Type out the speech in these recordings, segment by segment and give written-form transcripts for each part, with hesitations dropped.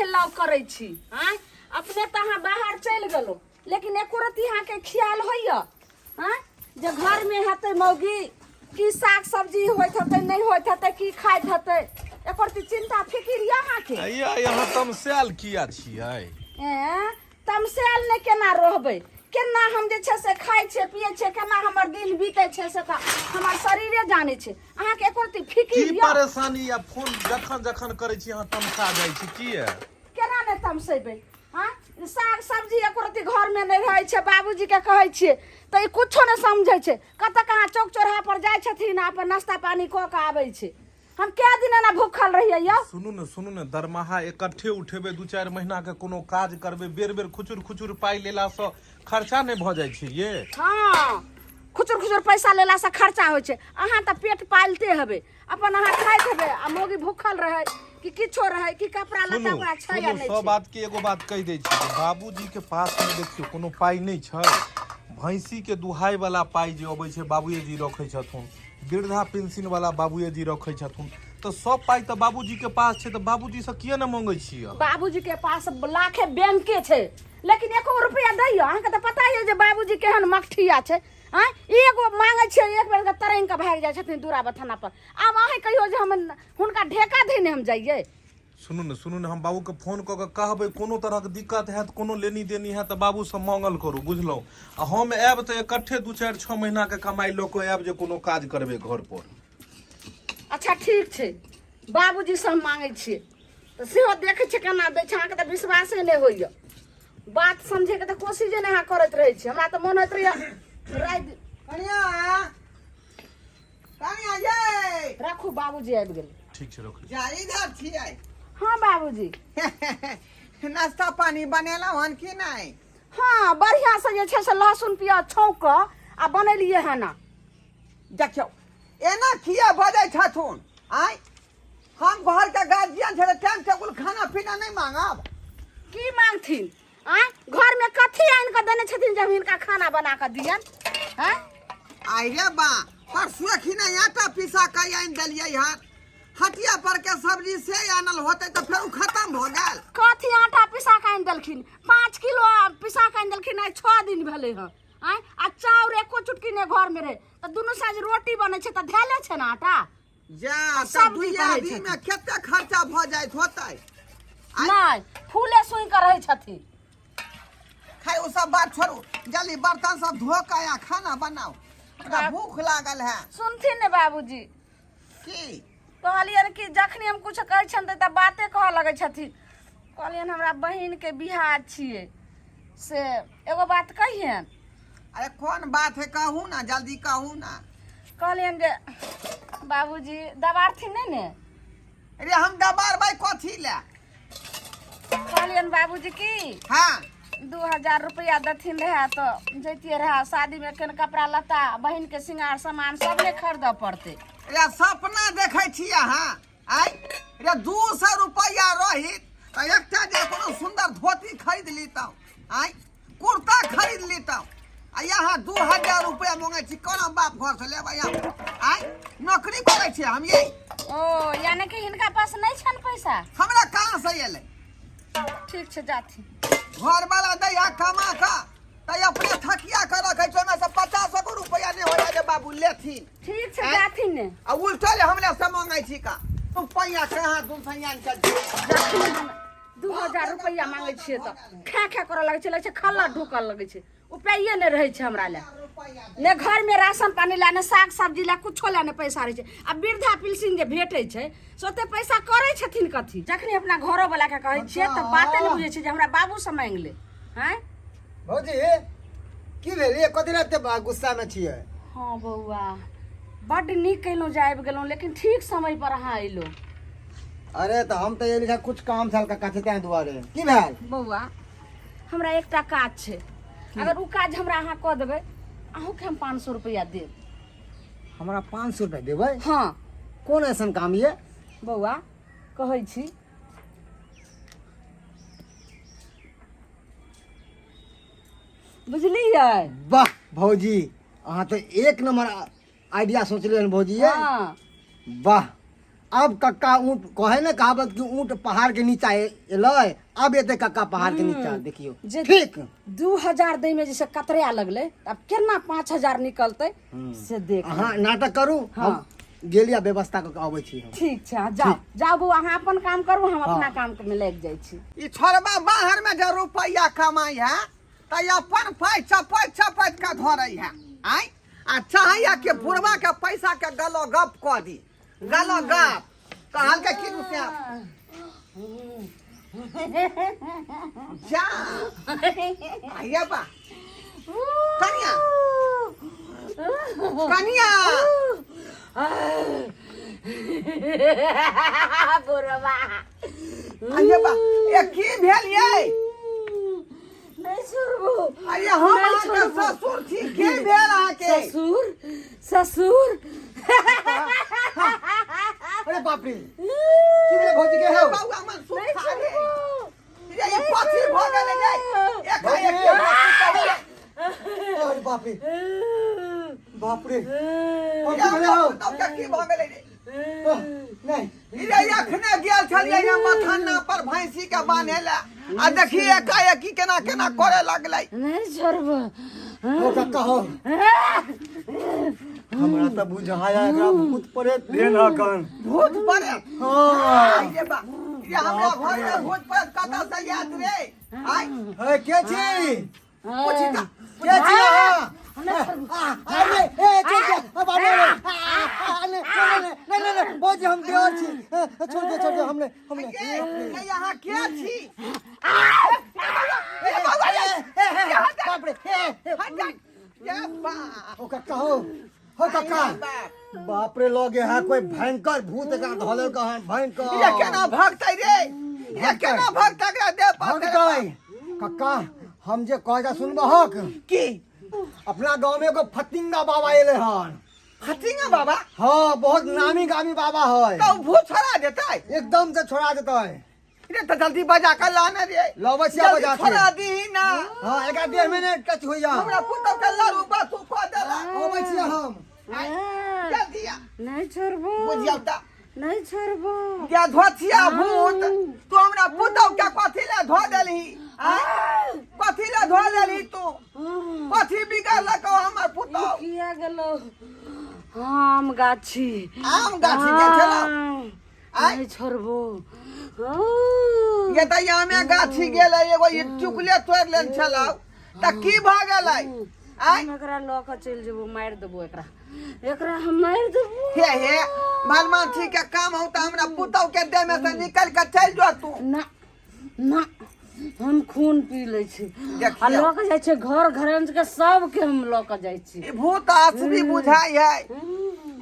हेलाव करे छी हैं अपने त अहाँ बाहर चल गेलो लेकिन एको रती अहाँ के ख्याल होइया हैं जे घर में हेतै मौगी की साग सब्जी होइत हतै नहीं होइत हतै की खाइत हतै एकर त चिंता फिकिर या अहाँ के यहाँ तमसेल किया छियै तमसेल ने केना रहबै केना हम जे छै से खाइ छै पियै छै केना हमर दिन बीतै छै से त हमर शरीरे जानै छै अहाँ के एको रती फिकिर की परेशानी या फोन जखन जखन करै छी अहाँ तमसा जाइ छी किया केना ने तमसेबै हाँ साग सब्जी एको रती घर में नहीं रहै छै बाबूजी के कहै छियै त ई कुछो ने समझै छै कत कहाँ चौक चौराहा पर जाइ छथिन अपन नाश्ता पानी क के आबै छै हम कै दिन ना भूखल रहियै यौ सुनू ने दरमाहा इकट्ठे उठेबे 2-4 महीना के कोनो काज करबे बेर बेर खुचुर पाई लेला से खर्चा नहीं भ जाइ छै ये हाँ खुचुर पैसा लेला से खर्चा होइ छै अहाँ त पेट पालते हेबै अपन अहाँ खाइत हेबै आ मौगी भूखल रहै कि किछो रहै कि कपड़ा लत्ता ओकरा छै या नहीं सब छै बात के एगो बात कह दै छी बाबूजी के पास में देखियो कोनो पाई नहीं छै भैंसी के दुहाई वाला पाई जे अबै छै बाबूए जी रखै छथुन वृद्धा पेंशन वाला बाबूए जी रखै छथुन तो सब पाई तो बाबूजी के पास छै तो बाबूजी से किया न मांगे छियै बाबूजी के पास लाखे बैंके छै लेकिन एको रुपया दैया अहाँ के त पता है जे बाबूजी केहन मठिया छै हैं एगो मांगे छै एक बेर के तरैन के भाग जाइ छथिन दूरा बथाना पर आब अहाँ कहियो जे हम हुनका ढेका देने हम जाइए सुनू ने हम बाबू के फोन क के कहबै कोनो तरह के दिक्कत है कोनो लेनी देनी है तो बाबू से मांगल करू बुझलौ आ हम आब तो इकट्ठे 2-4-6 महीना के कमाई ल के आब जे कोनो काज करबे घर पर अच्छा ठीक छै बाबूजी से हम मांगे छियै तो सेहो देखे छै केना दै छै अहाँ के त विश्वासे नहीं होइया बात समझे के त कोशिश नहीं अहाँ करत रहै छी हमरा त मन होइत रहैया कनिया ये राखू बाबूजी आबि गेल ठीक छै रख जाई घर छियै हाँ बाबूजी नाश्ता पानी बनेला हन कि नहीं हाँ बढ़िया से जे छै से लहसुन प्याज छौंक के आ बनेलिए है ना देखियो एना किया बजै छथुन आय हम घर के गार्जियन छै टाइम टेबुल खाना पीना नहीं मांगब की मांगथिन आय घर में कथी आइन के देने छथिन जब हिनका खाना बना के दियन हैं आइ रे बा परसुए खिना आटा पिसा के आइन देलियै हन हटिया पर के सब्जी से आनल होते तो फिर खत्म हो गेल कथी आटा पिसा के आइन देलखिन 5 किलो पिसा के आइन देलखिन आइ 6 दिन भेले ह आय आ चाउर एको चुटकी ने घर में रहे त दुनु साज रोटी बने छै त धैले छै ना आटा जा सब सब दिन दुइया कहै दिन छथिन। में केते खर्चा भ जाइत होतै नहीं फूले सुई के रहे छथिन खाइ ओ सब बात छोड़ू जल्दी बर्तन सब धो के या खाना बनाओ हमरा भूख लागल है सुनथिन ने बाबूजी की कहलियन कि जखनी हम कुछ कहै छन त बाते कह लगै छथिन कहलियन हमरा बहिन के बियाह छियै से एगो बात कहियन अरे कौन बात है कहू ना जल्दी कहू ना कहलियन जे बाबूजी दबारथिन नहीं ने अरे हम दबार भाई कथी ले कहलियन बाबूजी की हाँ 2000 रुपया देथिन रहे तो जैतिए रहे शादी में केन कपड़ा लत्ता बहिन के सिंगार सामान सब ने खरीद पड़ते अरे सपना देखे छियै हाँ आय अरे 200 रुपया रहित तो एकटा जे कोनो सुंदर धोती खरीद लीतौ आय कुर्ता खरीद लीतौ आ यहाँ 2000 रुपया मांगे छी कोना बाप घर से लेबै यहाँ आय नौकरी करे छी हम ये ओ यानी कि हिनका पास नहीं छन पैसा हमरा कहाँ से एलै ठीक छै जाथी घर वाला दैया कमा का तै अपने थकिया कर रखे छै में से 50 रुपया नहीं हो जाए बाबू लेथिन ठीक छै जाथिन ने आ उल्टा ले हमले से मांगे छी का तुम पैया कहाँ तुम सैयान चल जाथिन 2000 रुपया मांगे छियै त खा करे लगे छै खल्ला ढुकल लगे छै उपाये नहीं रहे छै हमरा ले ने घर में राशन पानी ला ने साग सब्जी ला कुछो ला ने पैसा रहे छै आ वृद्धा पेंशन जे भेटै छै सोते पैसा करे छथिन कथी जखनी अपना घरो वाला के कहै छियै त बाते नहीं बुझै छै जे हमरा बाबू से मांग ले हैं भौजी की भेल ये कथी रहते गुस्सा में छियै हाँ बउआ बड नीक कइलो जाइब गेलो लेकिन ठीक समय पर अहाँ अइलो अरे तो हम तो ये लिखा कुछ काम साल का काथे तै दुआरे की भेल बउआ हमरा एकटा काज छै अगर उ काज हमरा अहाँ क देबै अहूँ के हम 500 रुपया देब हमरा 500 रुपया देबै हाँ कौन ऐसा काम ये बउआ कहै छी बुझलियै वाह भौजी अहाँ तो एक नंबर आइडिया सोचलिए भौजी ये हाँ वाह अब कक्का ऊँट कहे न कहावत कि ऊँट पहाड़ के नीचा एलै, अब एते कक्का पहाड़ के नीचा देखियो जे ठीक 2000 दै में जैसे कतरे लगले अब केना 5000 निकलते से देख। अहाँ नाटक करू, हम गेलिया व्यवस्था क के आबै छी हम। ठीक छै, जाओ जाओ बउआ, अहाँ अपन काम करू, हम अपना काम में लग जाइ छी। ई छोरबा बाहर में जो रुपया कमाई है त अपन पाई चपैत चपैत के धरई है। आई आ चाहिए कि बुढ़वा के पैसा के गलो गप क दी, गलो गप कहल के की रुपया जा आइए बा कनिया कनिया बुढ़वा आइए बा ए की भेल ये नहीं सुरबू, अरे हम आके ससुर थी के भेल आके ससुर ससुर अरे बाप रे की भेल भौजी के हो? बाबू मन सुखा रे ये पथी भ गेल रे एक अरे बाप रे बाप रे ये की भेल हो? तब का की भ गेल रे नहीं ये अखने गेल छलिए ना मथाना पर भैंसी के बान्हेला आ देखिए एकाएकी केना केना करे लगलै। नहीं छोड़बू। हो कक्का हो, हमरा त बुझाया एकरा भूत प्रेत भेल हकन। भूत परे हां ये बा ये हमरा घर में भूत परे कता से याद रे आई हे के छी पूछी का के छी अरे ए चल बाबा नहीं भौजी हम देवर छी, छोड़ दे हमने ये यहाँ के छी बाप रे हट जा ये बा हो कक्का हो कक्का बाप रे लगे है कोई भयंकर भूत एकरा धोले का भयंकर ये केना भगतै रे ये केना भगतै रे दे भगतै कक्का हम जे कह जा सुनबहक की अपना गांव में एगो फतिंगा बाबा एले हन। फतिंगा बाबा हाँ बहुत नामी गामी बाबा है, तो भूत छोड़ा देतै एकदम से छोड़ा देता है। रे तो जल्दी बजा कर लाना रे लवसिया बजा के छोड़ा दी ना हाँ 1.5 मिनट टच हो जा हमरा पुतौ के लारू बा तू को देला आबै छी हम। जल्दी आ नहीं छोड़बू, बुझिया ता नहीं छोड़बू। क्या धोतिया भूत तू हमरा पुतौ के कथि ले धो देली कथि ले धो देली तू कथि बिगड़ लको हमर पुतौ किया गेलो आम गाछी के चला नहीं छोड़बू। ये त यामे गाछी गेलै एगो ई चुकले तोड़ लेन छलौ त की भ गेलै आई हम एकरा ल के चल जेबो, मार देबो एकरा हम मार देबो। हे भगवान ठीक के काम हो त हमरा पुतौ के देह में से निकल के चल जो तू ना ना हम खून पी ले छी देखियौ। आ ल के जाय छै घर घरंज के सब के हम ल के जाय छी। ई भूत असली बुझाई है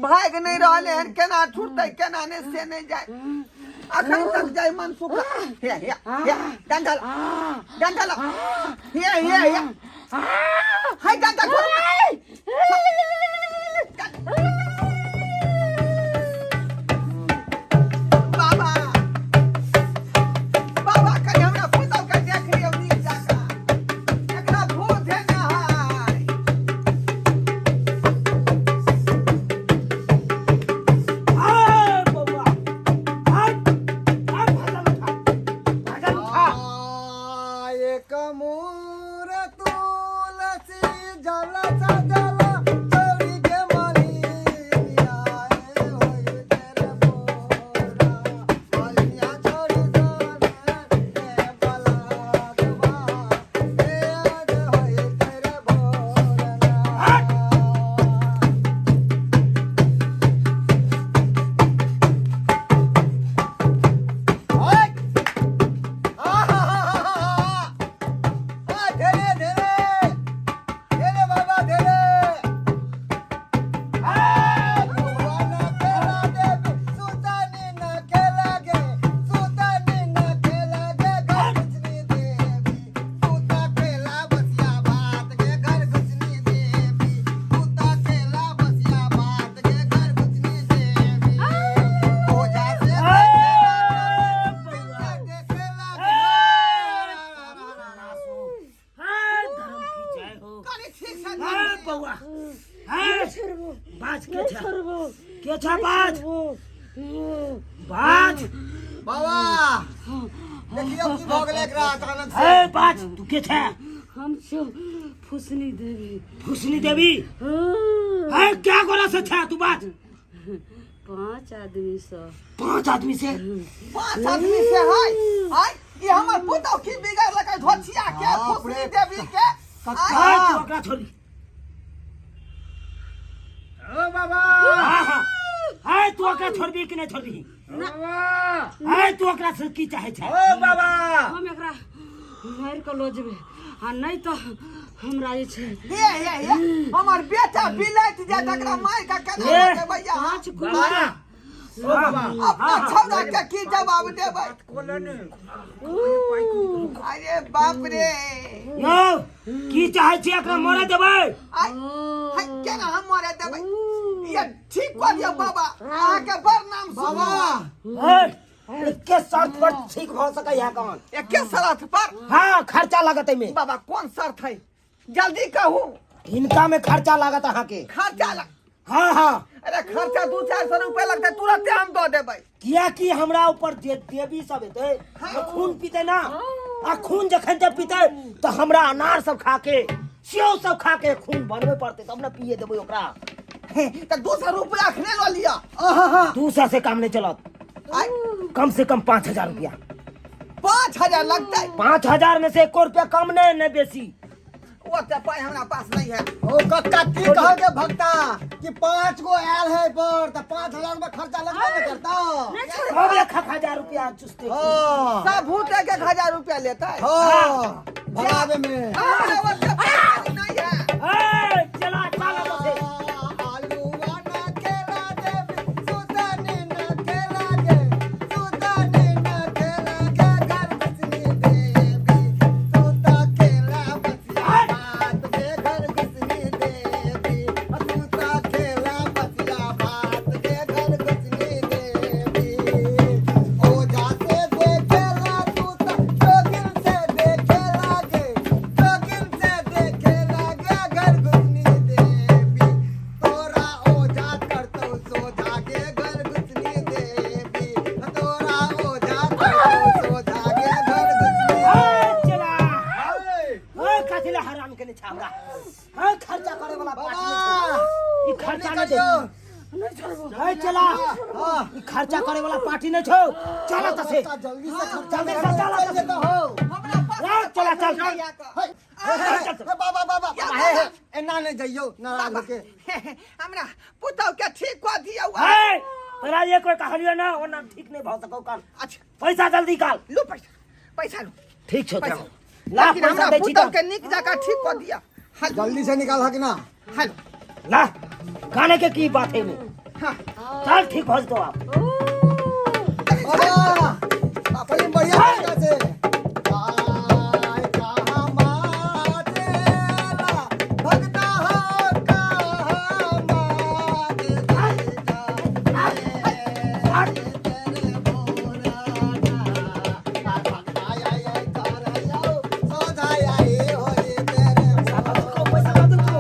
भाग नहीं रहले हन केना छूटतै केना ने से नहीं जाय अखन तक जाय मन सुखा हे डंडल हे हाय डंडल बाबा बाबा कहीं हमरा पुतौ के देख लियौ नीक जकां एकरा भूत है ना हाय एक मोर तुलसी जल सजल चौरी के मली आए होए तेरे बोरा मलिया छोड़ी जाने ए बलगवा ए आज होए तेरे बोरा बाज के छा बाज बाज बाबा देखियो की भऽ गेलै एकरा अचानक से हे बाज तू के छै हम छौ फुसनी देवी। फुसनी देवी हाँ, है क्या गोरा से छै तू बाज 5 आदमी से। 5 आदमी से 5 आदमी से है ये हमर पुतौ की बिगाड़ लकै धोतिया के फुसनी देवी के है तू ओकरा छोड़ी ओ बाबा हां हां है तू ओकरा छोड़बी कि नहीं छोड़बी है तू ओकरा से की चाहे छै ओ बाबा हम एकरा मारि के लो जेबै आ नहीं तो हमरा जे छै ये हमर बेटा बिलाइत जे तकरा मार के केना ये। के भैया 5 बाबा ओ बाबा अपना छौड़ा के की जवाब देबै अरे बाप रे यो की चाहे छी एकरा मारे देबै आई है केना हम मारे देबै ये ठीक कर दियो बाबा अहाँ के बड़ नाम बाबा सुनो है के शर्त पर ठीक भ सकै है कौन एके शर्त पर हां खर्चा लागत में बाबा कौन शर्त है जल्दी कहू इनका में खर्चा लागत अहाँ के खर्चा लग हां हां अरे खर्चा 200-400 रुपया लगतै तुरंते हम दऽ देबै किया कि हमरा ऊपर देवी सब हेतै तो खून पीते ना आ खून जखन जब पीते तो हमरा अनार सब खा के सेव सब खा के खून बनबे पड़ते तब ना पिए देबै ओकरा तो 200 रुपया अखने लऽ लिया 200 से काम नहीं चलत आई कम से कम 5000 रुपया 5000 लगतै 5000 में से 1 रुपया कम नहीं बेसी ओते पाई हमरा पास नहीं है ओ कक्का की कहके भक्ता कि 5 गो आयल है पर त 5000 में खर्चा लगबे न करता अब 1000 रुपया चुस्ते हां सब भूत 1000 रुपया लेता है हां भगावे में अरे ओते पाई नहीं है ए चला चला बसे आलूवा ना खेला दे सुदानी ना खेला दे सुदानी ना खेला के घर बसनी देवी सुता खेला बसिया बात के घर बसनी देवी सुता खेला बसिया बात के घर बसनी देवी ओ जाते देखेला सुता जोगिन से देखेला गे जोगिन से देखेला गे घर बसनी देवी तोरा ओझा करतो सोझा के घर बसनी देवी तोरा ओझा करतो सोझा के घर बसनी चला ए काथिला हराम के नहीं छावरा है खर्चा करे वाला पार्टी ई खर्चा नहीं दे है चला ई खर्चा करे वाला पार्टी नहीं छो चला तसे जल्दी से जल्दी से चला तसे हो हमरा पास ला, चला, चल। बाबा बाबा हे एना नहीं जइयो नाराज होके हमरा पुतौ के ठीक कऽ दियौ है तेरा ये कोई कहानियो ना वो ना ठीक नहीं भ सको काल अच्छा पैसा जल्दी काल लो पैसा लो ठीक छो पैसा। तेरा ला लेकिन पैसा हमरा दे छी पुतौ के निक जगह ठीक कऽ दिया जल्दी से निकाल हक ना हेलो ला गाने के की बात है में हां चल ठीक भज दो आप बाबा अपनी बढ़िया तरीका से आय कहाँ मातेला भगता हो कहाँ माते तेरे बोला ना भगता आई कर आओ सोधा आई होए तेरे पैसा बदल को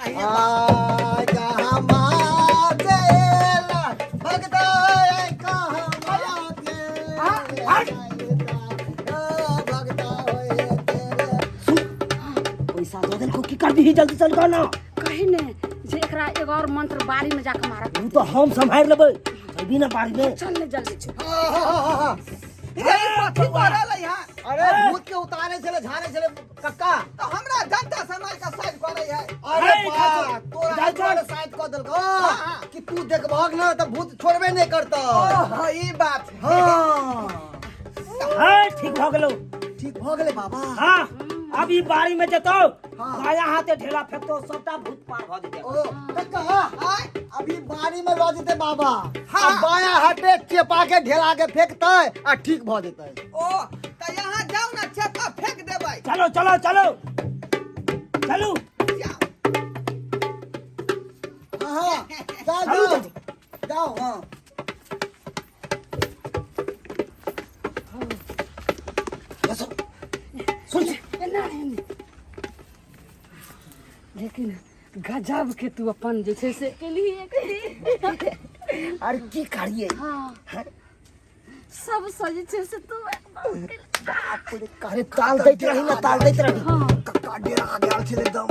आय कहाँ मातेला भगता आई कहाँ मातेला भगता होए तेरे पैसा बदल को की कर दी जल्दी चल का ना कही ने जे एकरा एगो और मंत्र बारी में जाके मारत तू तो हम संभाल लेबै अभी ना बारी में चल ने जल्दी चल ये कथी कऽ रहलै यहाँ अरे भूत के उतारे चले झारे चले कक्का तो हमरा जनता समाज का साइड करे है अरे अरे, बा तोरा जाय तोरा कर। साइड कर देलको कि तू देखभाग ना तो भूत छोड़बे नहीं करता ओह ई बात है हाँ है ठीक भ गेलो ठीक हो गेले बाबा हां अभी बारी में जतो बाया हाथे ढेला फेंकतो सबटा भूत पार भ जेते ओ कक्का आय अभी बारी में रह जेते बाबा हाँ। अब बाया हाथे चेपा के ढेला के फेंकते आ ठीक भ जेते ओ तो यहाँ जाओ ना चप्पा फेंक देबै चलो चलो चलो चलो जाओ हाँ जाओ चलो जाओ जल्दी। जाओ हाँ सुन लेकिन गजब के तू अपन जे छै से केली अरे की करिए हाँ सब सजे छे से तू बाप रे करे ताल दैत रही ना ताल दैत रही हाँ कक्का डेरा आ गेल छे एकदम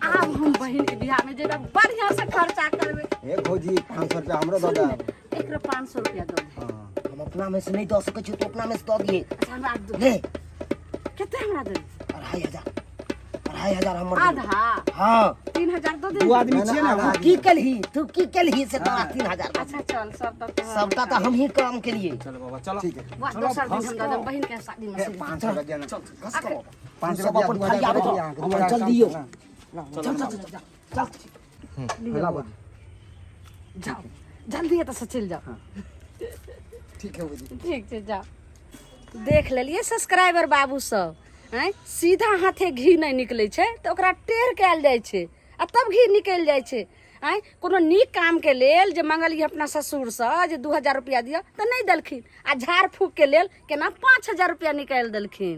आब हम बहन के बियाह में जेना बढ़िया से खर्चा करबे ए भौजी 500 रुपया हमरो दऽ दे एकरा 500 रुपया दो दे हम अपना में से नहीं दे सकै छी तो अपना में से दऽ दिए अच्छा हमरा दो ले कते हमरा दे 2500 हमर आधा हां 3000 दो दे दू आदमी छियै ना तू की केलही से तोरा 3000 अच्छा चल सब तो सबटा तो हम ही काम के लिए चल बाबा चलो ठीक है वाह दोसर दिन हम दादा बहन के शादी में से 500 रुपया ना चल 500 सब अपन खाई आवे तो चल दियो चल जाओ जल्दी है तो से चल जाओ ठीक है भौजी ठीक छै जाओ देख लेलिए सब्सक्राइबर बाबू सब हैं सीधा हाथे घी नहीं निकले छै तो ओकरा टेढ़ कैल जाय छै आ तब घी निकल जाय छै हैं कोनो नीक काम के लेल जे मंगलिए अपना ससुर से जे 2000 रुपया दियो तो नहीं देलखिन आ झाड़ फूक के लेल केना 5000 रुपया निकाल देलखिन।